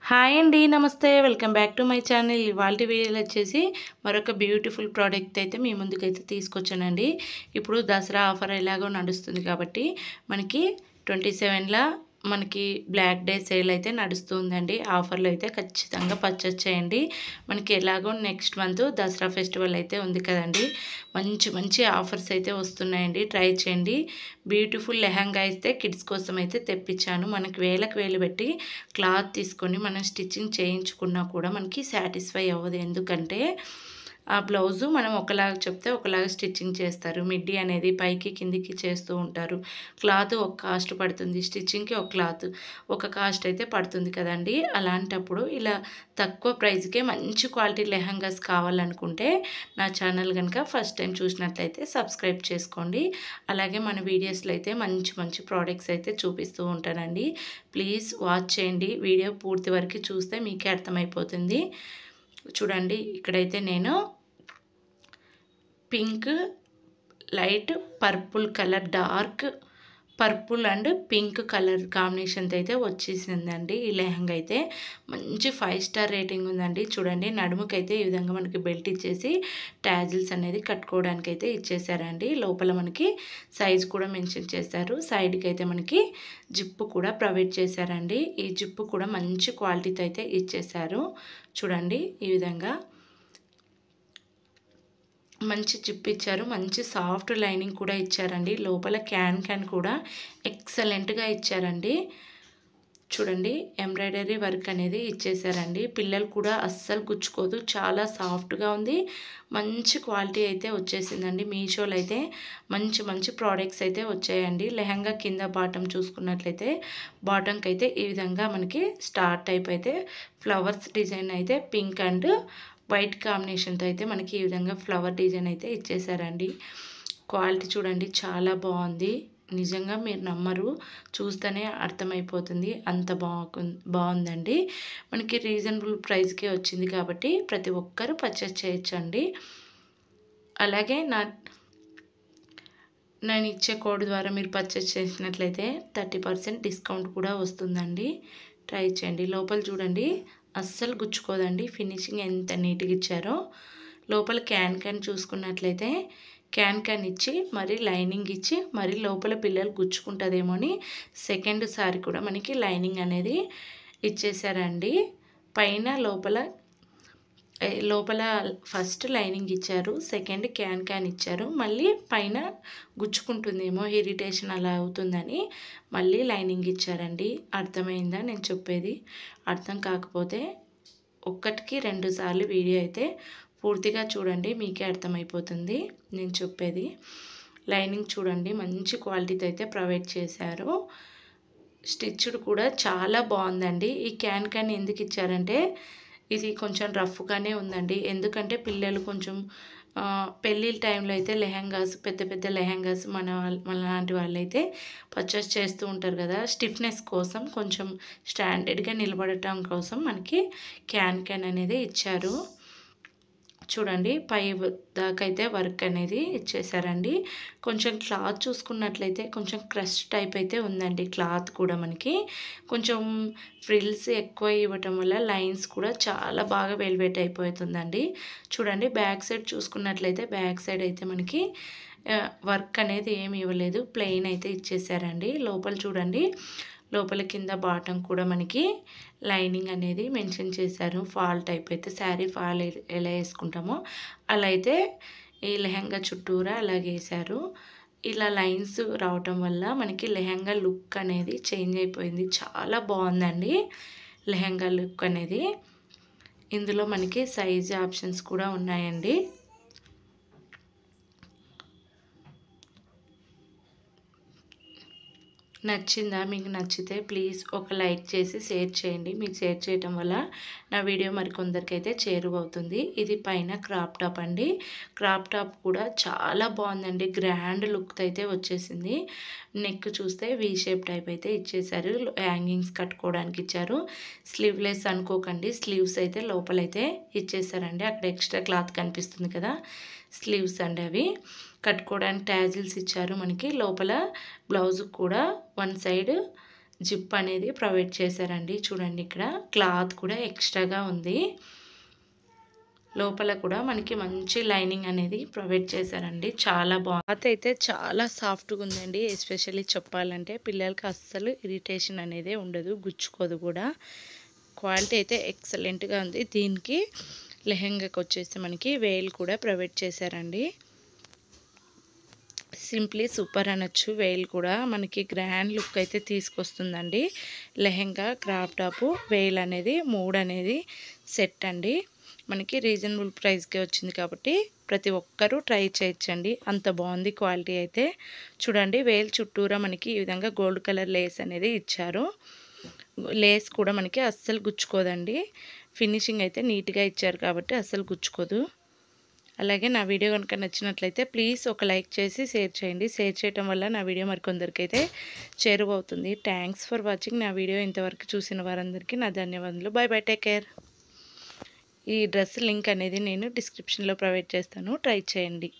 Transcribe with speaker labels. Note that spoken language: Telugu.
Speaker 1: హాయ్ అండి, నమస్తే. Welcome back to my channel. ఇవాల్టి వీడియోలో వచ్చేసి మరొక బ్యూటిఫుల్ ప్రోడక్ట్ అయితే మీ ముందుకైతే తీసుకొచ్చానండి. ఇప్పుడు దసరా ఆఫర్ ఎలాగో నడుస్తుంది కాబట్టి మనకి 27లా మనకి బ్లాక్ డే సేల్ అయితే నడుస్తుందండి. ఆఫర్లో అయితే ఖచ్చితంగా పర్చేస్ చేయండి. మనకి ఎలాగో నెక్స్ట్ మంత్ దసరా ఫెస్టివల్ అయితే ఉంది కదండి. మంచి మంచి ఆఫర్స్ అయితే వస్తున్నాయండి, ట్రై చేయండి. బ్యూటిఫుల్ లెహంగా అయితే కిడ్స్ కోసం అయితే తెప్పించాను. మనకి వేలకు వేలు పెట్టి క్లాత్ తీసుకొని మనం స్టిచ్చింగ్ చేయించుకున్నా కూడా మనకి సాటిస్ఫై అవ్వదు. ఎందుకంటే ఆ బ్లౌజు మనం ఒకలాగా చెప్తే ఒకలాగా స్టిచ్చింగ్ చేస్తారు. మిడ్డీ అనేది పైకి కిందికి చేస్తూ ఉంటారు. క్లాత్ ఒక కాస్ట్ పడుతుంది, స్టిచ్చింగ్కి ఒక కాస్ట్ అయితే పడుతుంది కదండి. అలాంటప్పుడు ఇలా తక్కువ ప్రైస్కే మంచి క్వాలిటీ లెహంగాస్ కావాలనుకుంటే నా ఛానల్ కనుక ఫస్ట్ టైం చూసినట్లయితే సబ్స్క్రైబ్ చేసుకోండి. అలాగే మన వీడియోస్లో అయితే మంచి మంచి ప్రోడక్ట్స్ అయితే చూపిస్తూ ఉంటానండి. ప్లీజ్ వాచ్ చేయండి. వీడియో పూర్తి వరకు చూస్తే మీకే అర్థమైపోతుంది. చూడండి, ఇక్కడైతే నేను pink, light purple colour, dark purple and pink colour కాంబినేషన్తో అయితే వచ్చేసిందండి. ఈ లెహంగా అయితే మంచి 5 స్టార్ రేటింగ్ ఉందండి. చూడండి, నడుముకైతే ఈ విధంగా మనకి బెల్ట్ ఇచ్చేసి ట్యాజిల్స్ అనేది కట్టుకోవడానికి అయితే ఇచ్చేసారండి. లోపల మనకి సైజ్ కూడా మెన్షన్ చేశారు. సైడ్కి అయితే మనకి జిప్పు కూడా ప్రొవైడ్ చేశారండి. ఈ జిప్పు కూడా మంచి క్వాలిటీతో అయితే ఇచ్చేసారు. చూడండి, ఈ విధంగా మంచి జిప్ ఇచ్చారు. మంచి సాఫ్ట్ లైనింగ్ కూడా ఇచ్చారండి. లోపల క్యాన్ కూడా ఎక్సలెంట్గా ఇచ్చారండి. చూడండి, ఎంబ్రాయిడరీ వర్క్ అనేది ఇచ్చేసారండి. పిల్లలు కూడా అస్సలు గుచ్చుకోదు, చాలా సాఫ్ట్గా ఉంది. మంచి క్వాలిటీ అయితే వచ్చేసిందండి. మీషోలో అయితే మంచి మంచి ప్రోడక్ట్స్ అయితే వచ్చాయండి. లెహంగా కింద బాటమ్ చూసుకున్నట్లయితే బాటంకి అయితే ఈ విధంగా మనకి స్టార్ టైప్ అయితే ఫ్లవర్స్ డిజైన్ అయితే పింక్ అండ్ వైట్ కాంబినేషన్తో అయితే మనకి ఈ విధంగా ఫ్లవర్ డిజైన్ అయితే ఇచ్చేసారండి. క్వాలిటీ చూడండి, చాలా బాగుంది. నిజంగా మీరు నమ్మరు, చూస్తేనే అర్థమైపోతుంది, అంత బాగుందండి. మనకి రీజనబుల్ ప్రైస్కే వచ్చింది కాబట్టి ప్రతి ఒక్కరూ పర్చేస్ చేయొచ్చండి. అలాగే నేను ఇచ్చే కోడ్ ద్వారా మీరు పర్చేస్ చేసినట్లయితే 30% డిస్కౌంట్ కూడా వస్తుందండి. ట్రై చేయండి. లోపల చూడండి, అస్సలు గుచ్చుకోదండి. ఫినిషింగ్ ఎంత నీట్గా ఇచ్చారో. లోపల క్యాన్ చూసుకున్నట్లయితే క్యాన్ ఇచ్చి మరి లైనింగ్ ఇచ్చి మరి లోపల పిల్లలు గుచ్చుకుంటుందేమో అని సెకండ్ సారి కూడా మనకి లైనింగ్ అనేది ఇచ్చేసారండి. పైన లోపల ఫస్ట్ లైనింగ్ ఇచ్చారు, సెకండ్ క్యాన్ ఇచ్చారు. మళ్ళీ పైన గుచ్చుకుంటుందేమో, ఇరిటేషన్ అలా అవుతుందని మళ్ళీ లైనింగ్ ఇచ్చారండి. అర్థమైందా నేను చెప్పేది? అర్థం కాకపోతే ఒక్కటికి 2 సార్లు వీడియో అయితే పూర్తిగా చూడండి, మీకే అర్థమైపోతుంది నేను చెప్పేది. లైనింగ్ చూడండి, మంచి క్వాలిటీతో అయితే ప్రొవైడ్ చేశారు. స్టిచ్డ్ కూడా చాలా బాగుందండి. ఈ క్యాన్ ఎందుకు ఇచ్చారంటే ఇది కొంచెం రఫ్గానే ఉందండి. ఎందుకంటే పిల్లలు కొంచెం పెళ్ళిళ్ళ టైంలో అయితే లెహంగాస్, పెద్ద పెద్ద లెహంగాస్ మన లాంటి వాళ్ళైతే పర్చేస్ చేస్తూ ఉంటారు కదా. స్టిఫ్నెస్ కోసం కొంచెం స్టాండర్డ్గా నిలబడటం కోసం మనకి క్యాన్ అనేది ఇచ్చారు. చూడండి, పై దాకైతే వర్క్ అనేది ఇచ్చేసారండి. కొంచెం క్లాత్ చూసుకున్నట్లయితే కొంచెం క్రష్ టైప్ అయితే ఉందండి. క్లాత్ కూడా మనకి కొంచెం ఫ్రిల్స్ ఎక్కువ ఇవ్వటం వల్ల లైన్స్ కూడా చాలా బాగా వెల్వెట్ అయిపోతుందండి. చూడండి, బ్యాక్ సైడ్ చూసుకున్నట్లయితే బ్యాక్ సైడ్ అయితే మనకి వర్క్ అనేది ఏమి ఇవ్వలేదు, ప్లెయిన్ అయితే ఇచ్చేసారండి. లోపల చూడండి, లోపల కింద బాటం కూడా మనకి లైనింగ్ అనేది మెన్షన్ చేశారు. ఫాల్ టైప్ అయితే శారీ ఫాల్ ఎలా వేసుకుంటామో అలా అయితే ఈ లెహంగా చుట్టూరా అలాగే వేశారు. ఇలా లైన్స్ రావటం వల్ల మనకి లెహంగా లుక్ అనేది చేంజ్ అయిపోయింది. చాలా బాగుందండి లెహంగా లుక్ అనేది. ఇందులో మనకి సైజ్ ఆప్షన్స్ కూడా ఉన్నాయండి. నచ్చిందా? మీకు నచ్చితే ప్లీజ్ ఒక లైక్ చేసి షేర్ చేయండి. మీరు షేర్ చేయటం వల్ల నా వీడియో మరికొందరికైతే చేరువవుతుంది. ఇది పైన క్రాప్ టాప్ అండి. క్రాప్ టాప్ కూడా చాలా బాగుందండి. గ్రాండ్ లుక్ అయితే వచ్చేసింది. నెక్ చూస్తే వీ షేప్ టైప్ అయితే ఇచ్చేసారు. హ్యాంగింగ్స్ కట్టుకోవడానికి ఇచ్చారు. స్లీవ్లెస్ అనుకోకండి, స్లీవ్స్ అయితే లోపలైతే ఇచ్చేసారండి. అక్కడ ఎక్స్ట్రా క్లాత్ కనిపిస్తుంది కదా, స్లీవ్స్ అండి అవి. కట్టుకోవడానికి ట్యాజిల్స్ ఇచ్చారు. మనకి లోపల బ్లౌజ్ కూడా వన్ సైడ్ జిప్ అనేది ప్రొవైడ్ చేశారండి. చూడండి ఇక్కడ క్లాత్ కూడా ఎక్స్ట్రాగా ఉంది. లోపల కూడా మనకి మంచి లైనింగ్ అనేది ప్రొవైడ్ చేశారండి. చాలా క్లాత్ అయితే చాలా సాఫ్ట్గా ఉందండి. ఎస్పెషల్లీ చెప్పాలంటే పిల్లలకి అస్సలు ఇరిటేషన్ అనేది ఉండదు, గుచ్చుకోదు కూడా. క్వాలిటీ అయితే ఎక్సలెంట్గా ఉంది. దీనికి లెహెంగాకి వచ్చేసి మనకి వేల్ కూడా ప్రొవైడ్ చేశారండి. సింప్లీ సూపర్ అనొచ్చు. వేల్ కూడా మనకి గ్రాండ్ లుక్ అయితే తీసుకొస్తుందండి. లెహెంగా, క్రాప్ టాపు, వేల్ అనేది 3 అనేది సెట్ అండి. మనకి రీజనబుల్ ప్రైస్కే వచ్చింది కాబట్టి ప్రతి ఒక్కరూ ట్రై చేయొచ్చండి. అంత బాగుంది క్వాలిటీ అయితే. చూడండి వేల్ చుట్టూరా మనకి ఈ విధంగా గోల్డ్ కలర్ లేస్ అనేది ఇచ్చారు. లేస్ కూడా మనకి అస్సలు గుచ్చుకోదండి. ఫినిషింగ్ అయితే నీట్గా ఇచ్చారు కాబట్టి అస్సలు గుచ్చుకోదు. అలాగే నా వీడియో కనుక నచ్చినట్లయితే ప్లీజ్ ఒక లైక్ చేసి షేర్ చేయండి. షేర్ చేయడం వల్ల నా వీడియో మరికొందరికైతే చేరువవుతుంది. Thanks for watching. నా వీడియో ఇంతవరకు చూసిన వారందరికీ నా ధన్యవాదాలు. Bye bye, take care. ఈ డ్రెస్ లింక్ అనేది నేను డిస్క్రిప్షన్లో ప్రొవైడ్ చేస్తాను, ట్రై చేయండి.